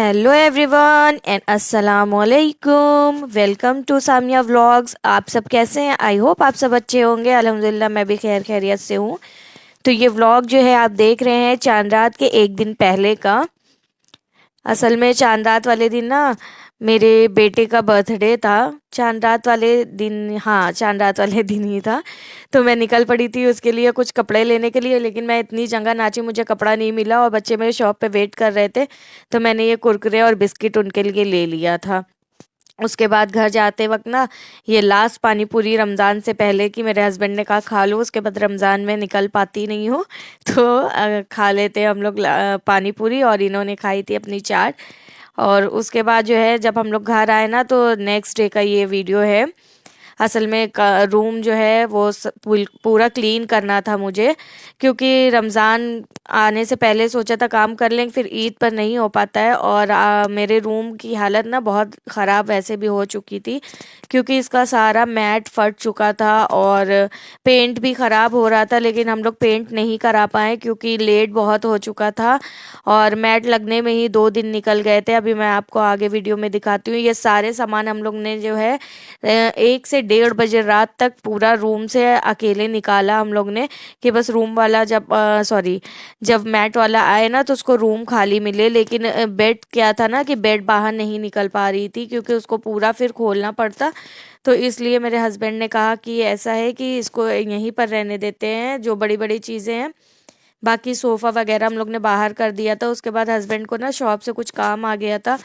Hello everyone and अस्सलाम वालेकुम। Welcome to Samia vlogs. आप सब कैसे हैं? आई होप आप सब अच्छे होंगे। अल्हम्दुलिल्लाह मैं भी खैर खैरियत से हूँ। तो ये व्लॉग जो है आप देख रहे हैं चांद रात के एक दिन पहले का। असल में चांद रात वाले दिन ना मेरे बेटे का बर्थडे था। चांद रात वाले दिन, हाँ चांद रात वाले दिन ही था। तो मैं निकल पड़ी थी उसके लिए कुछ कपड़े लेने के लिए, लेकिन मैं इतनी जगह नाची मुझे कपड़ा नहीं मिला और बच्चे मेरे शॉप पे वेट कर रहे थे। तो मैंने ये कुरकुरे और बिस्किट उनके लिए ले लिया था। उसके बाद घर जाते वक्त ना ये लास्ट पानी पूरी रमज़ान से पहले की मेरे हस्बैंड ने कहा खा लो, उसके बाद रमज़ान में निकल पाती नहीं हूँ तो खा लेते हम लोग पानी पूरी। और इन्होंने खाई थी अपनी चाट। और उसके बाद जो है जब हम लोग घर आए ना तो नेक्स्ट डे का ये वीडियो है। असल में रूम जो है वो पूरा क्लीन करना था मुझे, क्योंकि रमज़ान आने से पहले सोचा था काम कर लेंगे, फिर ईद पर नहीं हो पाता है। और मेरे रूम की हालत ना बहुत ख़राब वैसे भी हो चुकी थी, क्योंकि इसका सारा मैट फट चुका था और पेंट भी ख़राब हो रहा था। लेकिन हम लोग पेंट नहीं करा पाए क्योंकि लेट बहुत हो चुका था और मैट लगने में ही 2 दिन निकल गए थे। अभी मैं आपको आगे वीडियो में दिखाती हूँ। ये सारे सामान हम लोग ने जो है 1 से 1:30 बजे रात तक पूरा रूम से अकेले निकाला हम लोग ने, कि बस रूम वाला जब मैट वाला आए ना तो उसको रूम खाली मिले। लेकिन बेड क्या था ना कि बेड बाहर नहीं निकल पा रही थी क्योंकि उसको पूरा फिर खोलना पड़ता। तो इसलिए मेरे हस्बैंड ने कहा कि ऐसा है कि इसको यहीं पर रहने देते हैं, जो बड़ी बड़ी चीज़ें हैं। बाकी सोफ़ा वगैरह हम लोग ने बाहर कर दिया था। उसके बाद हस्बैंड को ना शॉप से कुछ काम आ गया था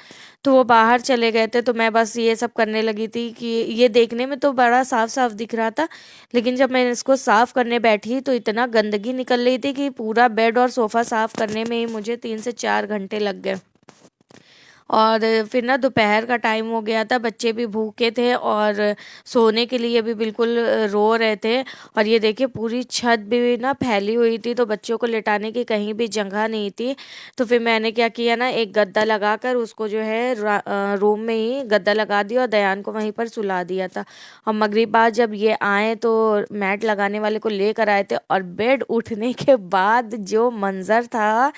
तो वो बाहर चले गए थे। तो मैं बस ये सब करने लगी थी कि ये देखने में तो बड़ा साफ साफ दिख रहा था, लेकिन जब मैं इसको साफ करने बैठी तो इतना गंदगी निकल रही थी कि पूरा बेड और सोफ़ा साफ करने में ही मुझे 3 से 4 घंटे लग गए। और फिर ना दोपहर का टाइम हो गया था, बच्चे भी भूखे थे और सोने के लिए भी बिल्कुल रो रहे थे। और ये देखिए पूरी छत भी ना फैली हुई थी, तो बच्चों को लेटाने की कहीं भी जगह नहीं थी। तो फिर मैंने क्या किया ना, एक गद्दा लगाकर उसको जो है रूम में ही गद्दा लगा दिया और दयान को वहीं पर सुला दिया था। और मगरिब बाद जब ये आए तो मैट लगाने वाले को लेकर आए थे, और बेड उठने के बाद जो मंजर था,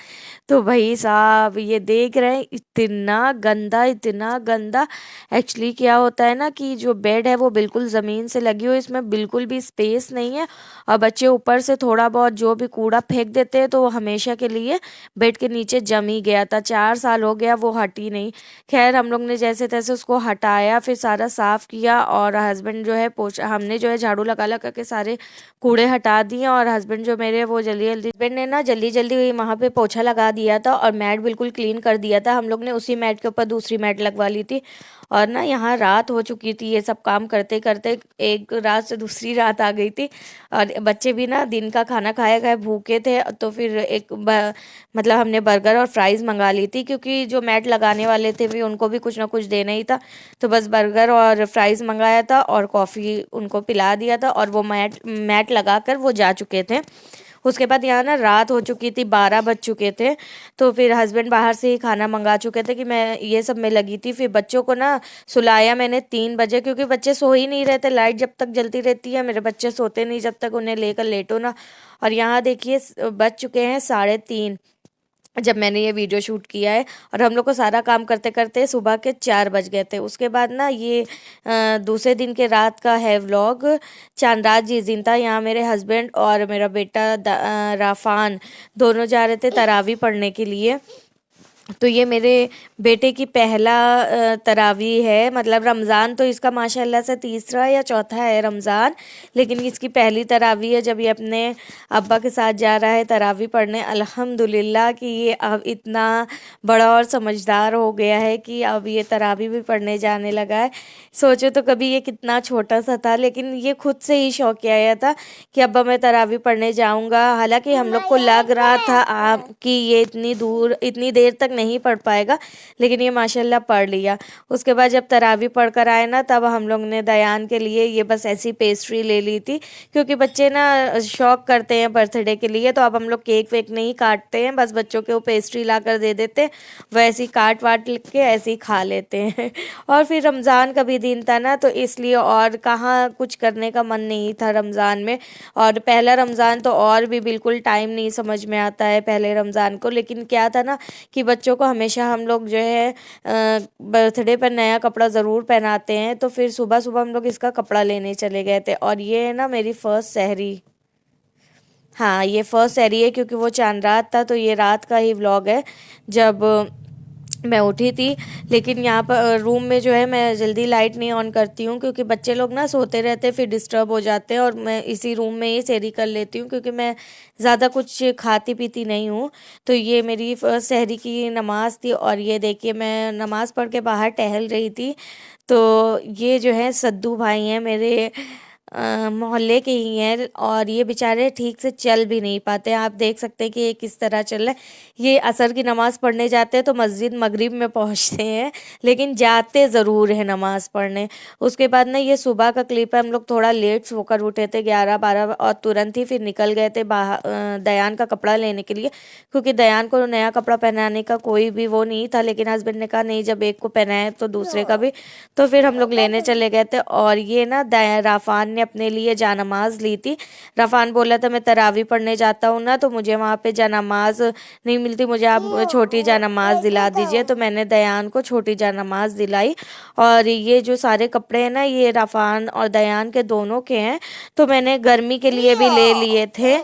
तो भाई साहब ये देख रहे हैं इतना गंदा इतना गंदा। एक्चुअली क्या होता है ना कि जो बेड है वो बिल्कुल ज़मीन से लगी हुई, इसमें बिल्कुल भी स्पेस नहीं है। और बच्चे ऊपर से थोड़ा बहुत जो भी कूड़ा फेंक देते हैं तो वो हमेशा के लिए बेड के नीचे जम ही गया था। 4 साल हो गया वो हटी नहीं। खैर हम लोग ने जैसे तैसे उसको हटाया, फिर सारा साफ़ किया। और हस्बैंड जो है पोछा, हमने जो है झाड़ू लगा लगा के सारे कूड़े हटा दिए। और हस्बैंड जो मेरे वो जल्दी जल्दी हस्बैंड ने ना जल्दी जल्दी वहाँ पे पोछा लगा दिया था और मैट बिल्कुल क्लीन कर दिया था। हम लोग ने उसी मैट के ऊपर दूसरी मैट लगवा ली थी। और ना यहाँ रात हो चुकी थी ये सब काम करते करते, एक रात से दूसरी रात आ गई थी। और बच्चे भी ना दिन का खाना खाए खाए भूखे थे। तो फिर मतलब हमने बर्गर और फ्राइज़ मंगा ली थी, क्योंकि जो मैट लगाने वाले थे भी उनको भी कुछ ना कुछ देना ही था। तो बस बर्गर और फ्राइज़ मंगाया था और कॉफ़ी उनको पिला दिया था, और वो मैट मैट लगा कर वो जा चुके थे। उसके बाद यहाँ ना रात हो चुकी थी, 12 बज चुके थे। तो फिर हस्बैंड बाहर से ही खाना मंगा चुके थे कि मैं ये सब में लगी थी। फिर बच्चों को ना सुलाया मैंने 3 बजे, क्योंकि बच्चे सो ही नहीं रहते। लाइट जब तक जलती रहती है मेरे बच्चे सोते नहीं जब तक उन्हें लेकर लेटो ना। और यहाँ देखिए बज चुके हैं 3:30 जब मैंने ये वीडियो शूट किया है। और हम लोग को सारा काम करते करते सुबह के 4 बज गए थे। उसके बाद ना ये दूसरे दिन के रात का है व्लॉग। चांद रात जिस दिन था, यहाँ मेरे हस्बैंड और मेरा बेटा राफान दोनों जा रहे थे तरावी पढ़ने के लिए। तो ये मेरे बेटे की पहला तरावी है, मतलब रमज़ान तो इसका माशाल्लाह से तीसरा या चौथा है रमज़ान, लेकिन इसकी पहली तरावी है जब ये अपने अब्बा के साथ जा रहा है तरावी पढ़ने। अल्हम्दुलिल्लाह कि ये अब इतना बड़ा और समझदार हो गया है कि अब ये तरावी भी पढ़ने जाने लगा है। सोचो तो कभी ये कितना छोटा सा था, लेकिन ये खुद से ही शौक आया था कि अब्बा मैं तरावी पढ़ने जाऊँगा। हालांकि हम लोग को लग रहा था कि ये इतनी देर तक नहीं पढ़ पाएगा, लेकिन ये माशाल्लाह पढ़ लिया। उसके बाद जब तरावी पढ़ कर आए ना, तब हम लोग ने दयान के लिए ये बस ऐसी पेस्ट्री ले ली थी, क्योंकि बच्चे ना शौक करते हैं बर्थडे के लिए। तो अब हम लोग केक वेक नहीं काटते हैं, बस बच्चों के वो पेस्ट्री ला कर दे देते, वैसे ही काट वाट के ऐसे ही खा लेते हैं। और फिर रमज़ान का भी दिन था ना, तो इसलिए और कहाँ कुछ करने का मन नहीं था रमज़ान में। और पहला रमज़ान तो और भी बिल्कुल टाइम नहीं समझ में आता है पहले रमज़ान को। लेकिन क्या था ना कि बच्चों बच्चों को हमेशा हम लोग जो है बर्थडे पर नया कपड़ा ज़रूर पहनाते हैं। तो फिर सुबह सुबह हम लोग इसका कपड़ा लेने चले गए थे। और ये है ना मेरी फ़र्स्ट सहरी। हाँ, ये फर्स्ट सहरी है क्योंकि वो चांद रात था, तो ये रात का ही व्लॉग है जब मैं उठी थी। लेकिन यहाँ पर रूम में जो है मैं जल्दी लाइट नहीं ऑन करती हूँ क्योंकि बच्चे लोग ना सोते रहते हैं, फिर डिस्टर्ब हो जाते हैं। और मैं इसी रूम में ही सहरी कर लेती हूँ क्योंकि मैं ज़्यादा कुछ खाती पीती नहीं हूँ। तो ये मेरी सहरी की नमाज़ थी। और ये देखिए मैं नमाज़ पढ़ के बाहर टहल रही थी। तो ये जो है सद्दू भाई हैं, मेरे मोहल्ले के ही हैं। और ये बेचारे ठीक से चल भी नहीं पाते। आप देख सकते हैं कि ये किस तरह चल रहा है। ये असर की नमाज़ पढ़ने जाते हैं तो मस्जिद मगरिब में पहुंचते हैं, लेकिन जाते ज़रूर है नमाज़ पढ़ने। उसके बाद ना ये सुबह का क्लिप है। हम लोग थोड़ा लेट सोकर उठे थे 11-12, और तुरंत ही फिर निकल गए थे बाहर दयान का कपड़ा लेने के लिए, क्योंकि दयान को नया कपड़ा पहनाने का कोई भी वो नहीं था। लेकिन हस्बैंड ने कहा नहीं, जब एक को पहनाए तो दूसरे का भी। तो फिर हम लोग लेने चले गए थे। और ये ना राफान ने अपने लिए जानमाज ली थी। राफान बोला था मैं तरावी पढ़ने जाता हूँ ना, तो मुझे वहाँ पे जानमाज नहीं मिलती, मुझे आप छोटी जानमाज दिला दीजिए। तो मैंने दयान को छोटी जानमाज दिलाई। और ये जो सारे कपड़े हैं ना, ये राफान और दयान के दोनों के हैं। तो मैंने गर्मी के लिए भी ले लिए थे।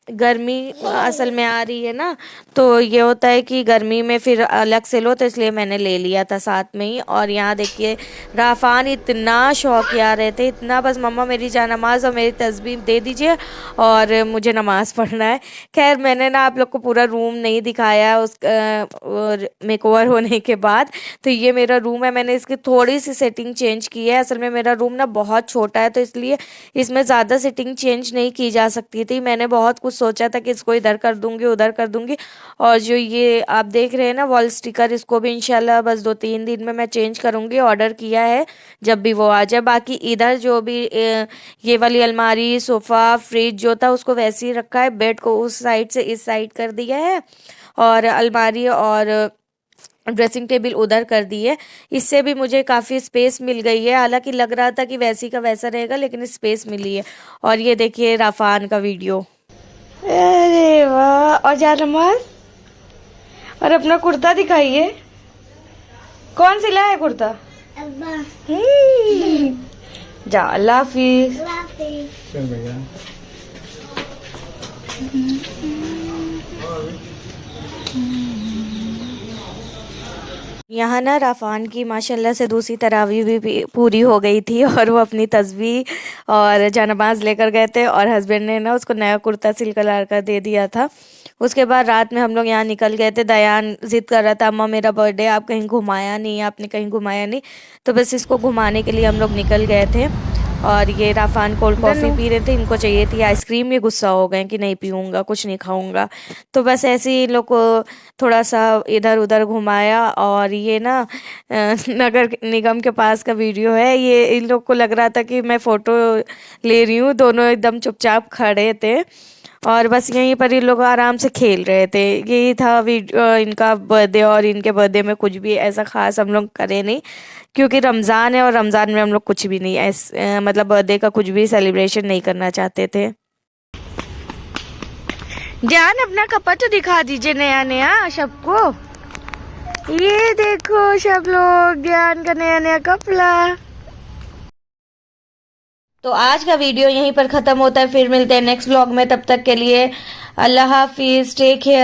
गर्मी असल में आ रही है ना, तो ये होता है कि गर्मी में फिर अलग से लो, तो इसलिए मैंने ले लिया था साथ में ही। और यहाँ देखिए राफान इतना शौकिया रहते, इतना बस मम्मा मेरी जानमाज और मेरी तस्बीह दे दीजिए और मुझे नमाज़ पढ़ना है। खैर मैंने ना आप लोग को पूरा रूम नहीं दिखाया उस मेकओवर होने के बाद। तो ये मेरा रूम है, मैंने इसकी थोड़ी सी सेटिंग चेंज की है। असल में मेरा रूम ना बहुत छोटा है, तो इसलिए इसमें ज़्यादा सेटिंग चेंज नहीं की जा सकती थी। मैंने बहुत कुछ सोचा था कि इसको इधर कर दूंगी उधर कर दूंगी। और जो ये आप देख रहे हैं ना वॉल स्टिकर, इसको भी इंशाल्लाह बस 2-3 दिन में मैं चेंज करूंगी। ऑर्डर किया है, जब भी वो आ जाए। बाकी इधर जो भी ये वाली अलमारी, सोफ़ा, फ्रिज जो था उसको वैसे ही रखा है। बेड को उस साइड से इस साइड कर दिया है, और अलमारी और ड्रेसिंग टेबल उधर कर दी है। इससे भी मुझे काफ़ी स्पेस मिल गई है। हालांकि लग रहा था कि वैसी का वैसा रहेगा, लेकिन स्पेस मिली है। और ये देखिए राफान का वीडियो। अरे वाह! और जानमाज और अपना कुर्ता दिखाइए। कौन सिला है कुर्ता? जा, अल्लाह हाफिज। यहाँ ना राफान की माशाल्लाह से दूसरी तरावी भी पूरी हो गई थी, और वो अपनी तस्बीह और जानमाज लेकर गए थे। और हस्बैंड ने ना उसको नया कुर्ता सिल कर दे दिया था। उसके बाद रात में हम लोग यहाँ निकल गए थे। दयान जिद कर रहा था अम्मा मेरा बर्थडे, आप कहीं घुमाया नहीं, आपने कहीं घुमाया नहीं। तो बस इसको घुमाने के लिए हम लोग निकल गए थे। और ये राफान कोल्ड कॉफ़ी पी रहे थे, इनको चाहिए थी आइसक्रीम। ये गुस्सा हो गए कि नहीं पीऊँगा, कुछ नहीं खाऊंगा। तो बस ऐसे ही इन लोग को थोड़ा सा इधर उधर घुमाया। और ये ना नगर निगम के पास का वीडियो है। ये इन लोग को लग रहा था कि मैं फ़ोटो ले रही हूँ, दोनों एकदम चुपचाप खड़े थे और बस यहीं पर ये लोग आराम से खेल रहे थे। यही था इनका बर्थडे। और इनके बर्थडे में कुछ भी ऐसा ख़ास हम लोग करे नहीं, क्योंकि रमज़ान है और रमज़ान में हम लोग कुछ भी नहीं मतलब बर्थडे का कुछ भी सेलिब्रेशन नहीं करना चाहते थे। जान अपना कपड़ा तो दिखा दीजिए नया नया सबको। ये देखो सब लोग, ज्ञान का नया नया कपड़ा। तो आज का वीडियो यहीं पर ख़त्म होता है। फिर मिलते हैं नेक्स्ट व्लॉग में। तब तक के लिए अल्लाह हाफिज़, टेक केयर।